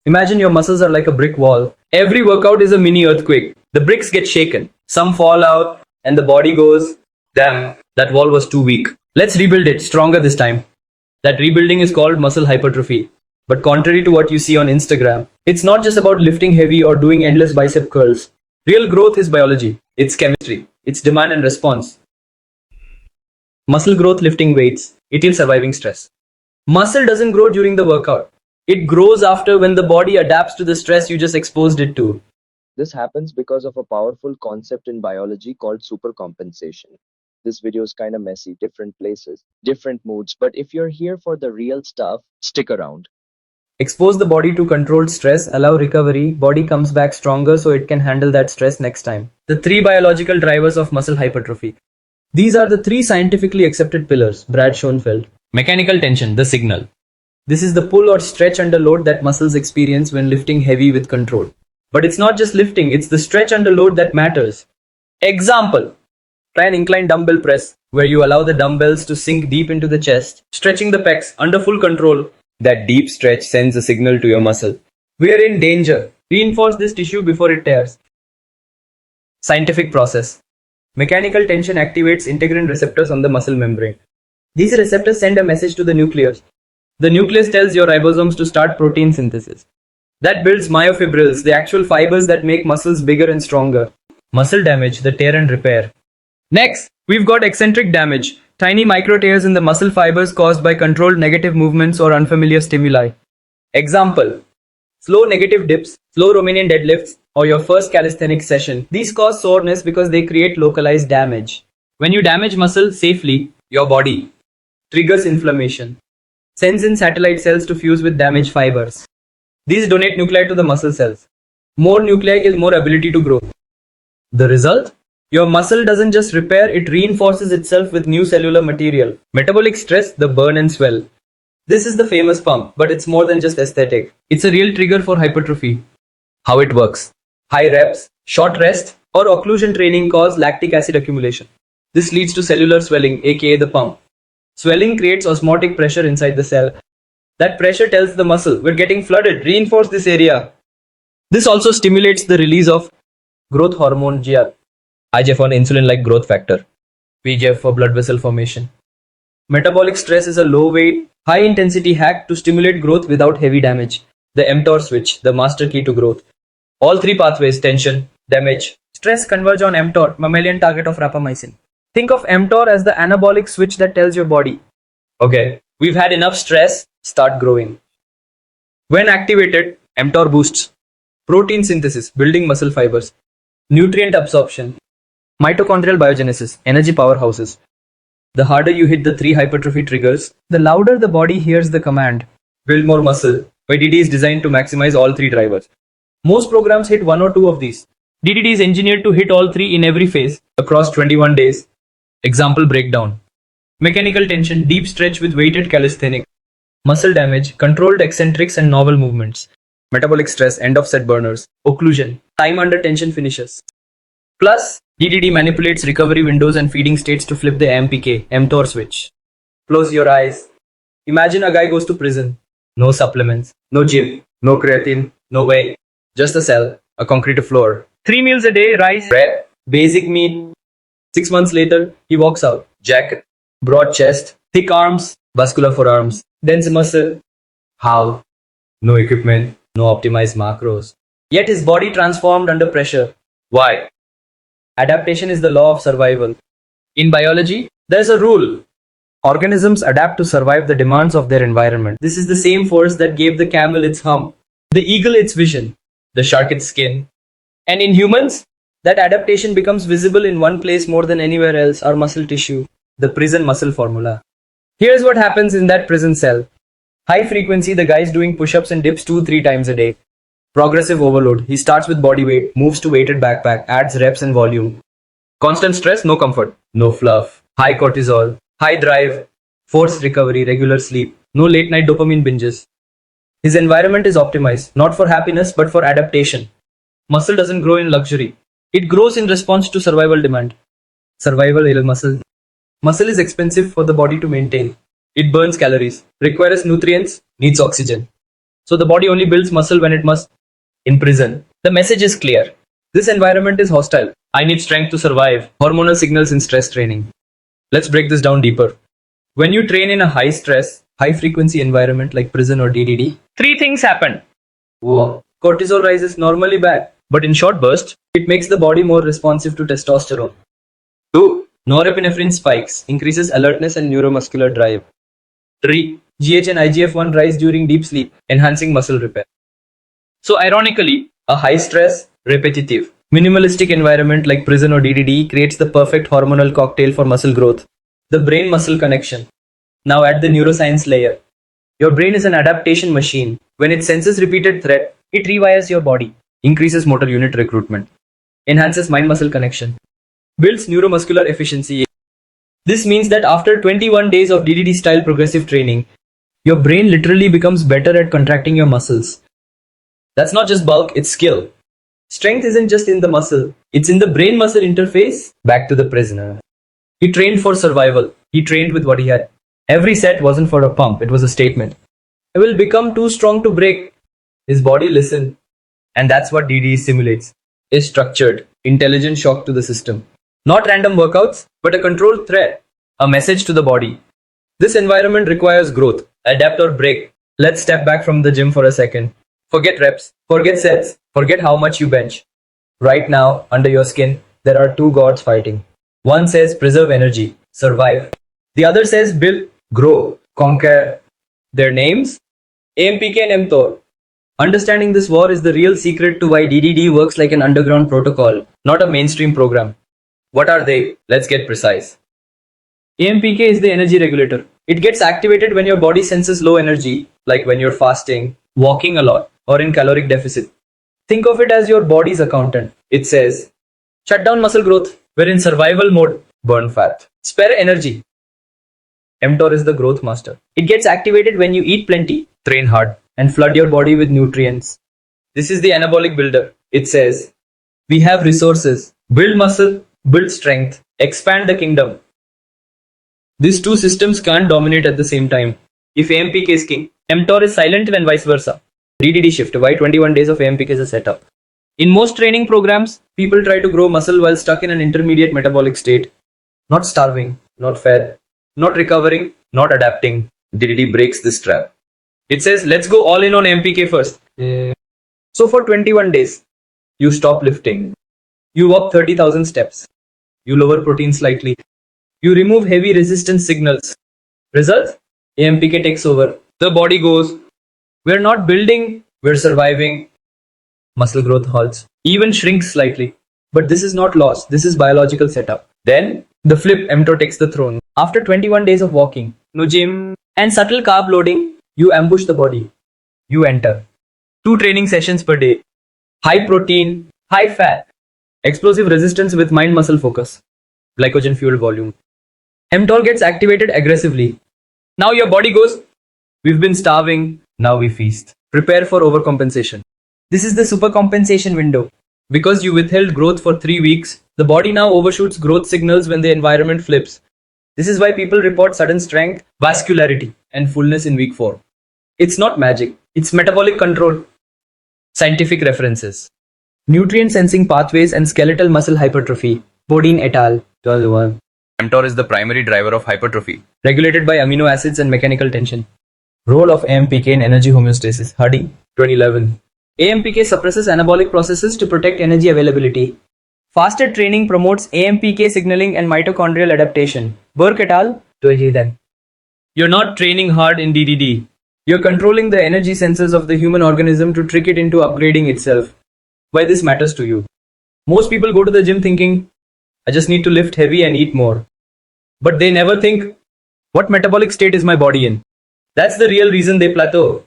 Imagine your muscles are like a brick wall. Every workout is a mini earthquake. The bricks get shaken. Some fall out and the body goes, damn, that wall was too weak. Let's rebuild it stronger this time. That rebuilding is called muscle hypertrophy. But contrary to what you see on Instagram, it's not just about lifting heavy or doing endless bicep curls. Real growth is biology. It's chemistry. It's demand and response. Muscle growth lifting weights. It surviving stress. Muscle doesn't grow during the workout. It grows after, when the body adapts to the stress you just exposed it to. This happens because of a powerful concept in biology called supercompensation. This video is kind of messy, different places, different moods, but if you're here for the real stuff, stick around. Expose the body to controlled stress, allow recovery, body comes back stronger so it can handle that stress next time. The 3 biological drivers of muscle hypertrophy. These are the 3 scientifically accepted pillars. Brad Schoenfeld. Mechanical tension, the signal. This is the pull or stretch under load that muscles experience when lifting heavy with control. But it's not just lifting, it's the stretch under load that matters. Example. Try an incline dumbbell press, where you allow the dumbbells to sink deep into the chest, stretching the pecs under full control. That deep stretch sends a signal to your muscle. We are in danger. Reinforce this tissue before it tears. Scientific process. Mechanical tension activates integrin receptors on the muscle membrane. These receptors send a message to the nucleus. The nucleus tells your ribosomes to start protein synthesis. That builds myofibrils, the actual fibers that make muscles bigger and stronger. Muscle damage, the tear and repair. Next, we've got eccentric damage, tiny micro tears in the muscle fibers caused by controlled negative movements or unfamiliar stimuli. Example. Slow negative dips, slow Romanian deadlifts, or your first calisthenics session. These cause soreness because they create localized damage. When you damage muscle safely, your body triggers inflammation, sends in satellite cells to fuse with damaged fibers. These donate nuclei to the muscle cells. More nuclei is more ability to grow. The result? Your muscle doesn't just repair, it reinforces itself with new cellular material. Metabolic stress, the burn and swell. This is the famous pump, but it's more than just aesthetic. It's a real trigger for hypertrophy. How it works. High reps, short rest, or occlusion training cause lactic acid accumulation. This leads to cellular swelling, aka the pump. Swelling creates osmotic pressure inside the cell. That pressure tells the muscle, we're getting flooded, reinforce this area. This also stimulates the release of growth hormone GR. IGF on insulin-like growth factor. PGF for blood vessel formation. Metabolic stress is a low-weight, high-intensity hack to stimulate growth without heavy damage. The mTOR switch, the master key to growth. All 3 pathways, tension, damage, stress converge on mTOR, mammalian target of rapamycin. Think of mTOR as the anabolic switch that tells your body, okay, we've had enough stress, start growing. When activated, mTOR boosts protein synthesis, building muscle fibers, nutrient absorption, mitochondrial biogenesis, energy powerhouses. The harder you hit the 3 hypertrophy triggers, the louder the body hears the command, build more muscle. YDD is designed to maximize all 3 drivers. Most programs hit 1 or 2 of these. DDD is engineered to hit all 3 in every phase, across 21 days. Example breakdown. Mechanical tension, deep stretch with weighted calisthenics. Muscle damage, controlled eccentrics and novel movements. Metabolic stress, end of set burners. Occlusion, time under tension finishes. Plus, DDD manipulates recovery windows and feeding states to flip the MPK, mTOR switch. Close your eyes. Imagine a guy goes to prison. No supplements, no gym, no creatine, no whey. Just a cell, a concrete floor. 3 meals a day, rice, bread, basic meat. 6 months later, he walks out. Jacket, broad chest, thick arms, muscular forearms, dense muscle. How? No equipment, no optimized macros. Yet his body transformed under pressure. Why? Adaptation is the law of survival. In biology, there's a rule. Organisms adapt to survive the demands of their environment. This is the same force that gave the camel its hum, the eagle its vision, the shark its skin. And in humans, that adaptation becomes visible in one place more than anywhere else, our muscle tissue, the prison muscle formula. Here's what happens in that prison cell. High frequency, the guy's doing push-ups and dips 2-3 times a day. Progressive overload, he starts with body weight, moves to weighted backpack, adds reps and volume. Constant stress, no comfort, no fluff. High cortisol, high drive, forced recovery, regular sleep, no late night dopamine binges. His environment is optimized, not for happiness but for adaptation. Muscle doesn't grow in luxury. It grows in response to survival demand. Survival ill muscle. Muscle is expensive for the body to maintain. It burns calories, requires nutrients, needs oxygen. So the body only builds muscle when it must. In prison, the message is clear. This environment is hostile. I need strength to survive. Hormonal signals in stress training. Let's break this down deeper. When you train in a high stress, high frequency environment like prison or DDD, three things happen. Whoa. Cortisol rises normally bad, but in short bursts, it makes the body more responsive to testosterone. 2. Norepinephrine spikes, increases alertness and neuromuscular drive. 3. GH and IGF-1 rise during deep sleep, enhancing muscle repair. So ironically, a high-stress, repetitive, minimalistic environment like prison or DDD creates the perfect hormonal cocktail for muscle growth. The brain-muscle connection. Now add the neuroscience layer. Your brain is an adaptation machine. When it senses repeated threat, it rewires your body, increases motor unit recruitment, enhances mind-muscle connection, builds neuromuscular efficiency. This means that after 21 days of DDD-style progressive training, your brain literally becomes better at contracting your muscles. That's not just bulk, it's skill. Strength isn't just in the muscle, it's in the brain-muscle interface. Back to the prisoner. He trained for survival. He trained with what he had. Every set wasn't for a pump, it was a statement. I will become too strong to break. His body listened. And that's what DDD simulates. A structured, intelligent shock to the system. Not random workouts, but a controlled threat. A message to the body. This environment requires growth. Adapt or break. Let's step back from the gym for a second. Forget reps. Forget sets. Forget how much you bench. Right now, under your skin, there are two gods fighting. One says preserve energy, survive. The other says build, grow, conquer. Their names? AMPK and mTOR. Understanding this war is the real secret to why DDD works like an underground protocol, not a mainstream program. What are they? Let's get precise. AMPK is the energy regulator. It gets activated when your body senses low energy, like when you're fasting, walking a lot, or in caloric deficit. Think of it as your body's accountant. It says, shut down muscle growth. We're in survival mode. Burn fat. Spare energy. mTOR is the growth master. It gets activated when you eat plenty, train hard, and flood your body with nutrients. This is the anabolic builder. It says, we have resources. Build muscle, build strength, expand the kingdom. These two systems can't dominate at the same time. If AMPK is king, mTOR is silent and vice versa. DDD shift. Why 21 days of AMPK is a setup. In most training programs, people try to grow muscle while stuck in an intermediate metabolic state. Not starving, not fed, not recovering, not adapting. DDD breaks this trap. It says, let's go all in on AMPK first. So for 21 days, you stop lifting. You walk 30,000 steps. You lower protein slightly. You remove heavy resistance signals. Result? AMPK takes over. The body goes, we're not building, we're surviving. Muscle growth halts, even shrinks slightly. But this is not loss, this is biological setup. Then, the flip, mTOR takes the throne. After 21 days of walking, no gym, and subtle carb loading, you ambush the body. You enter. 2 training sessions per day. High protein, high fat. Explosive resistance with mind-muscle focus. Glycogen fueled volume. mTOR gets activated aggressively. Now your body goes, we've been starving, now we feast. Prepare for overcompensation. This is the supercompensation window. Because you withheld growth for 3 weeks, the body now overshoots growth signals when the environment flips. This is why people report sudden strength, vascularity, and fullness in week 4. It's not magic, it's metabolic control. Scientific references. Nutrient sensing pathways and skeletal muscle hypertrophy. Bodine et al. 2001. mTOR is the primary driver of hypertrophy, regulated by amino acids and mechanical tension. Role of AMPK in energy homeostasis. Huddy, 2011. AMPK suppresses anabolic processes to protect energy availability. Fasted training promotes AMPK signaling and mitochondrial adaptation. Burke et al. 2010. You're not training hard in DDD. You're controlling the energy sensors of the human organism to trick it into upgrading itself. Why this matters to you? Most people go to the gym thinking, I just need to lift heavy and eat more. But they never think, what metabolic state is my body in? That's the real reason they plateau.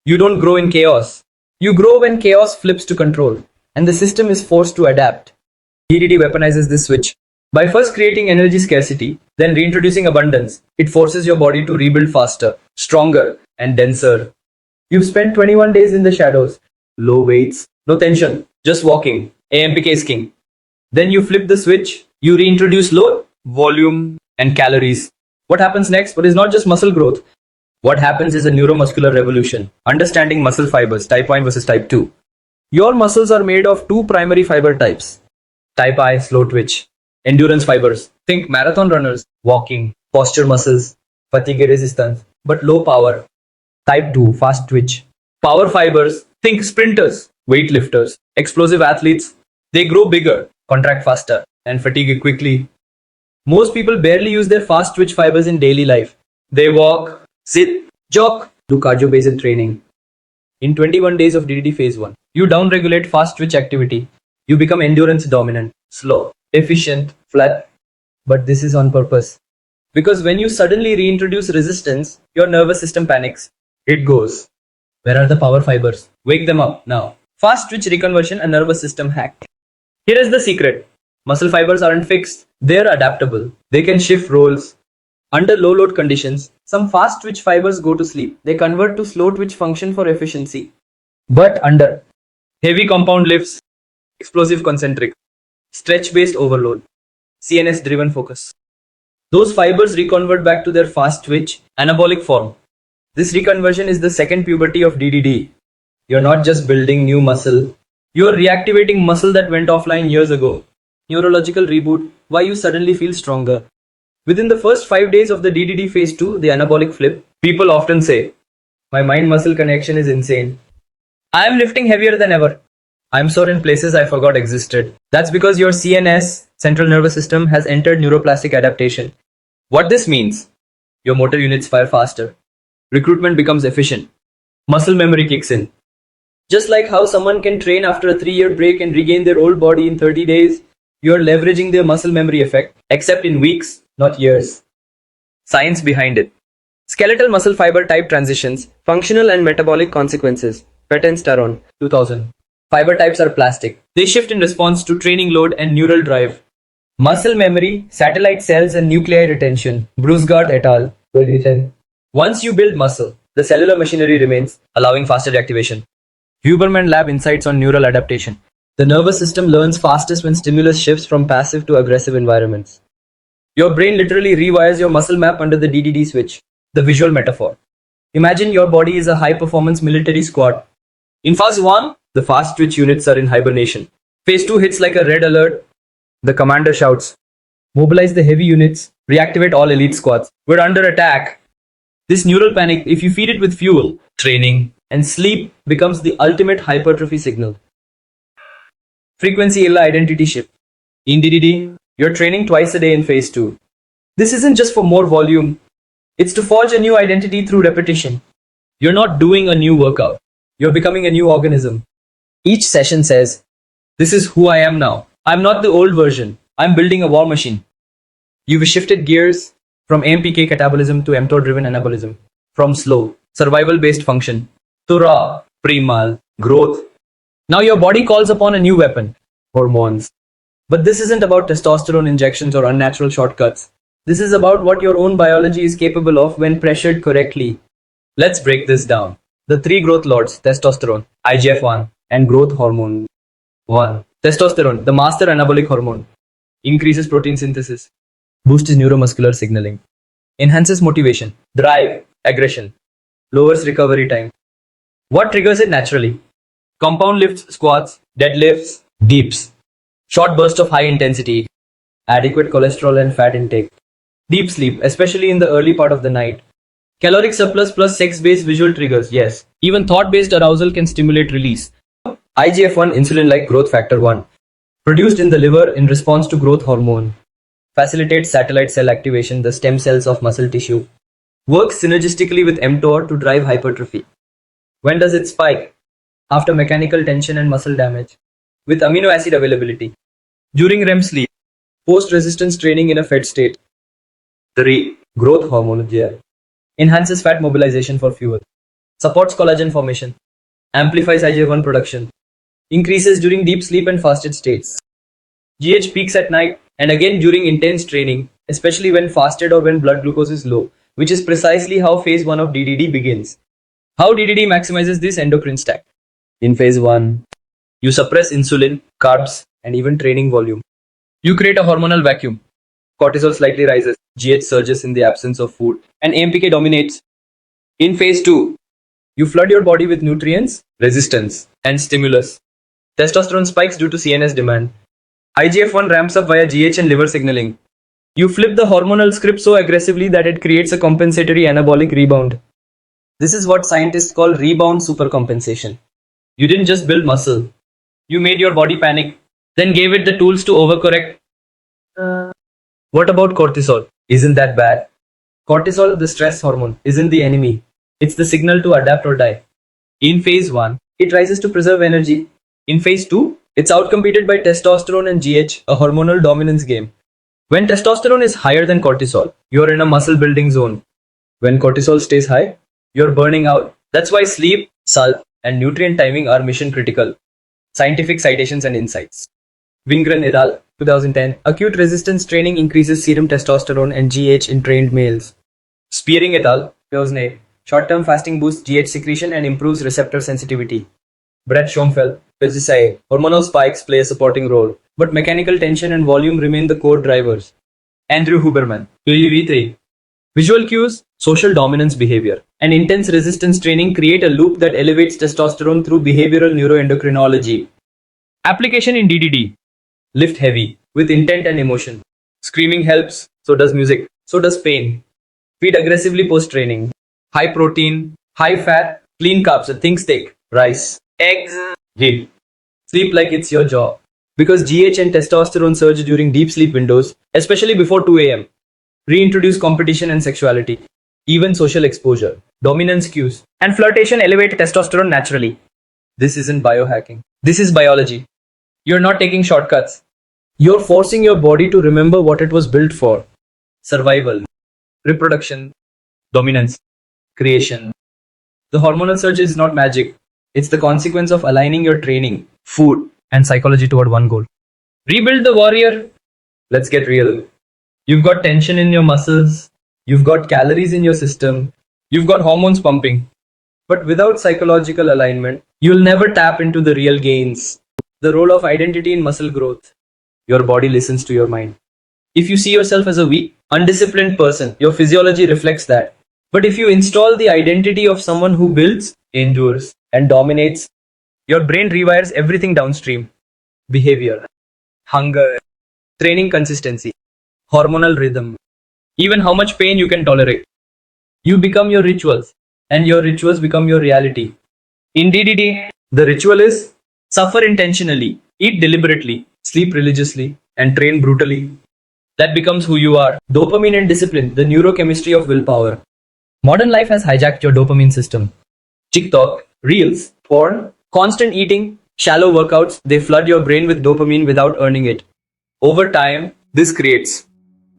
You don't grow in chaos. You grow when chaos flips to control, and the system is forced to adapt. DDD weaponizes this switch. By first creating energy scarcity, then reintroducing abundance, it forces your body to rebuild faster, stronger, and denser. You've spent 21 days in the shadows. Low weights, no tension, just walking. AMPK is king. Then you flip the switch, you reintroduce load, volume, and calories. What happens next? But it's not just muscle growth. What happens is a neuromuscular revolution. Understanding muscle fibers, type 1 versus type 2. Your muscles are made of two primary fiber types. Type I, slow twitch. Endurance fibers. Think marathon runners, walking, posture muscles, fatigue resistance, but low power. Type 2, fast twitch. Power fibers. Think sprinters, weightlifters, explosive athletes. They grow bigger, contract faster, and fatigue quickly. Most people barely use their fast twitch fibers in daily life. They walk, sit, jog, do cardio-based training. In 21 days of DDD phase 1, you downregulate fast twitch activity. You become endurance dominant, slow, efficient, flat. But this is on purpose. Because when you suddenly reintroduce resistance, your nervous system panics. It goes, where are the power fibers? Wake them up now. Fast twitch reconversion and nervous system hack. Here is the secret. Muscle fibers aren't fixed. They're adaptable. They can shift roles. Under low load conditions, some fast twitch fibers go to sleep. They convert to slow twitch function for efficiency. But under heavy compound lifts, explosive concentric, stretch based overload, CNS driven focus, those fibers reconvert back to their fast twitch anabolic form. This reconversion is the second puberty of DDD. You're not just building new muscle, you're reactivating muscle that went offline years ago. Neurological reboot, why you suddenly feel stronger. Within the first 5 days of the DDD phase 2, the anabolic flip, people often say, my mind-muscle connection is insane. I am lifting heavier than ever. I'm sore in places I forgot existed. That's because your CNS, central nervous system, has entered neuroplastic adaptation. What this means? Your motor units fire faster. Recruitment becomes efficient. Muscle memory kicks in. Just like how someone can train after a 3-year break and regain their old body in 30 days, you're leveraging their muscle memory effect, except in weeks, not years. Science behind it. Skeletal muscle fiber type transitions, functional and metabolic consequences. Testosterone, 2000. Fiber types are plastic. They shift in response to training load and neural drive. Muscle memory, satellite cells and nuclei retention. Brusgard et al. 2010. Once you build muscle, the cellular machinery remains, allowing faster reactivation. Huberman Lab insights on neural adaptation. The nervous system learns fastest when stimulus shifts from passive to aggressive environments. Your brain literally rewires your muscle map under the DDD switch. The visual metaphor. Imagine your body is a high-performance military squad. In phase 1, the fast twitch units are in hibernation. Phase 2 hits like a red alert. The commander shouts, mobilize the heavy units, reactivate all elite squads. We're under attack. This neural panic, if you feed it with fuel, training, and sleep, becomes the ultimate hypertrophy signal. Frequency illa identity shift. In DDD, you're training twice a day in phase 2. This isn't just for more volume. It's to forge a new identity through repetition. You're not doing a new workout. You're becoming a new organism. Each session says, this is who I am now. I'm not the old version. I'm building a war machine. You've shifted gears from AMPK catabolism to mTOR-driven anabolism. From slow, survival-based function to raw, primal, growth. Now your body calls upon a new weapon, hormones. But this isn't about testosterone injections or unnatural shortcuts. This is about what your own biology is capable of when pressured correctly. Let's break this down. The 3 growth lords, testosterone, IGF-1, and growth hormone. 1. Testosterone, the master anabolic hormone, increases protein synthesis, boosts neuromuscular signaling, enhances motivation, drive, aggression, lowers recovery time. What triggers it naturally? Compound lifts, squats, deadlifts, deeps, short bursts of high intensity, adequate cholesterol and fat intake, deep sleep, especially in the early part of the night, caloric surplus plus sex-based visual triggers. Yes, even thought-based arousal can stimulate release. IGF-1, insulin-like growth factor 1, produced in the liver in response to growth hormone, facilitates satellite cell activation, the stem cells of muscle tissue, works synergistically with mTOR to drive hypertrophy. When does it spike? After mechanical tension and muscle damage, with amino acid availability, during REM sleep, post-resistance training in a fed state. 3. Growth hormone GI, enhances fat mobilization for fuel, supports collagen formation, amplifies IGF-1 production, increases during deep sleep and fasted states. GH peaks at night and again during intense training, especially when fasted or when blood glucose is low, which is precisely how phase 1 of DDD begins. How DDD maximizes this endocrine stack? In phase 1, you suppress insulin, carbs, and even training volume. You create a hormonal vacuum. Cortisol slightly rises, GH surges in the absence of food, and AMPK dominates. In phase 2, you flood your body with nutrients, resistance, and stimulus. Testosterone spikes due to CNS demand. IGF-1 ramps up via GH and liver signaling. You flip the hormonal script so aggressively that it creates a compensatory anabolic rebound. This is what scientists call rebound supercompensation. You didn't just build muscle. You made your body panic, then gave it the tools to overcorrect. What about cortisol? Isn't that bad? Cortisol, the stress hormone, isn't the enemy. It's the signal to adapt or die. In phase 1, it rises to preserve energy. In phase 2, it's outcompeted by testosterone and GH, a hormonal dominance game. When testosterone is higher than cortisol, you're in a muscle building zone. When cortisol stays high, you're burning out. That's why sleep, salt, and nutrient timing are mission critical. Scientific citations and insights. Wingren et al. 2010. Acute resistance training increases serum testosterone and GH in trained males. Spearing et al. 2008. Short-term fasting boosts GH secretion and improves receptor sensitivity. Brett Schoenfeld, physicists, hormonal spikes play a supporting role, but mechanical tension and volume remain the core drivers. Andrew Huberman, PUV3. Visual cues, social dominance behavior, and intense resistance training create a loop that elevates testosterone through behavioral neuroendocrinology. Application in DDD. Lift heavy, with intent and emotion. Screaming helps, so does music, so does pain. Feed aggressively post-training. High protein, high fat, clean carbs, think steak, rice, eggs, ghee. Sleep like it's your job. Because GH and testosterone surge during deep sleep windows, especially before 2 a.m. Reintroduce competition and sexuality. Even social exposure, dominance cues, and flirtation elevate testosterone naturally. This isn't biohacking. This is biology. You're not taking shortcuts. You're forcing your body to remember what it was built for. Survival, reproduction, dominance, creation. The hormonal surge is not magic. It's the consequence of aligning your training, food, and psychology toward one goal. Rebuild the warrior. Let's get real. You've got tension in your muscles. You've got calories in your system. You've got hormones pumping. But without psychological alignment, you'll never tap into the real gains. The role of identity in muscle growth. Your body listens to your mind. If you see yourself as a weak, undisciplined person, your physiology reflects that. But if you install the identity of someone who builds, endures, and dominates, your brain rewires everything downstream. Behavior, hunger, training consistency, hormonal rhythm, even how much pain you can tolerate. You become your rituals, and your rituals become your reality. In DDD, the ritual is suffer intentionally, eat deliberately, sleep religiously, and train brutally. That becomes who you are. Dopamine and discipline, the neurochemistry of willpower. Modern life has hijacked your dopamine system. TikTok, Reels, porn, constant eating, shallow workouts, they flood your brain with dopamine without earning it. Over time, this creates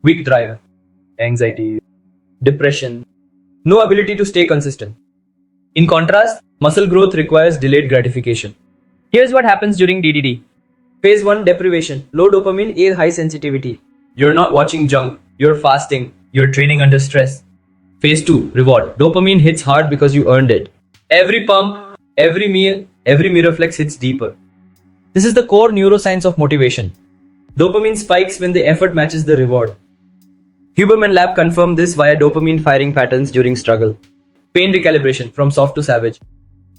weak drive, anxiety, depression, no ability to stay consistent. In contrast, muscle growth requires delayed gratification. Here's what happens during DDD. Phase 1 deprivation, low dopamine, A high sensitivity. You're not watching junk, you're fasting, you're training under stress. Phase 2 reward, dopamine hits hard because you earned it. Every pump, every meal, every mirror flex hits deeper. This is the core neuroscience of motivation. Dopamine spikes when the effort matches the reward. Huberman Lab confirmed this via dopamine firing patterns during struggle. Pain recalibration, from soft to savage.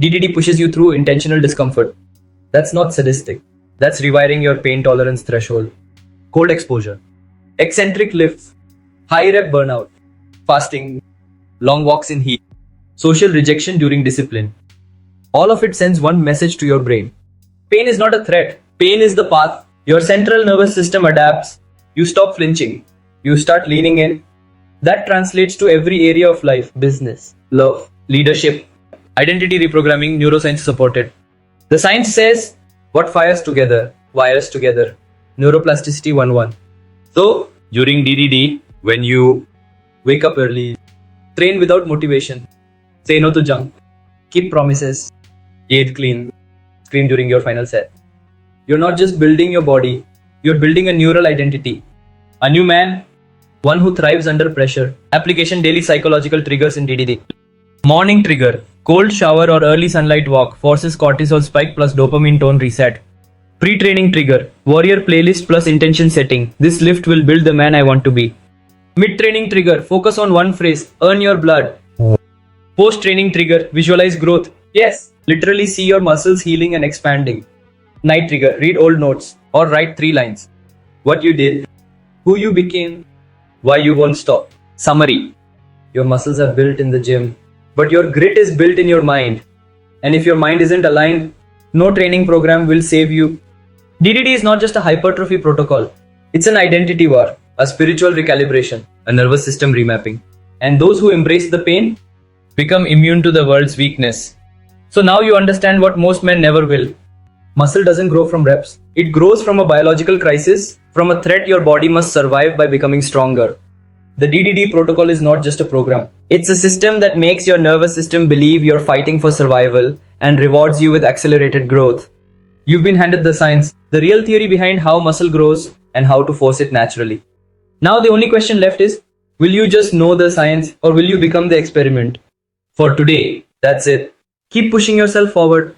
DDD pushes you through intentional discomfort. That's not sadistic. That's rewiring your pain tolerance threshold. Cold exposure, eccentric lifts, high rep burnout, fasting, long walks in heat, social rejection during discipline. All of it sends one message to your brain. Pain is not a threat. Pain is the path. Your central nervous system adapts. You stop flinching. You start leaning in. That translates to every area of life: business, love, leadership, identity reprogramming, neuroscience supported. The science says what fires together, wires together. Neuroplasticity 1-1. So, during DDD, when you wake up early, train without motivation, say no to junk, keep promises, eat clean, scream during your final set. You're not just building your body, you're building a neural identity. A new man, one who thrives under pressure. Application: daily psychological triggers in DDD. Morning trigger, cold shower or early sunlight walk forces cortisol spike plus dopamine tone reset. Pre-training trigger, warrior playlist plus intention setting. This lift will build the man I want to be. Mid-training trigger, focus on one phrase, earn your blood. Post-training trigger, visualize growth. Yes, literally see your muscles healing and expanding. Night trigger, read old notes or write 3 lines. What you did, who you became, why you won't stop. Summary. Your muscles are built in the gym, but your grit is built in your mind. And if your mind isn't aligned, no training program will save you. DDT is not just a hypertrophy protocol. It's an identity war, a spiritual recalibration, a nervous system remapping. And those who embrace the pain become immune to the world's weakness. So now you understand what most men never will. Muscle doesn't grow from reps. It grows from a biological crisis, from a threat your body must survive by becoming stronger. The DDD protocol is not just a program. It's a system that makes your nervous system believe you're fighting for survival and rewards you with accelerated growth. You've been handed the science, the real theory behind how muscle grows and how to force it naturally. Now the only question left is, will you just know the science or will you become the experiment? For today, that's it. Keep pushing yourself forward.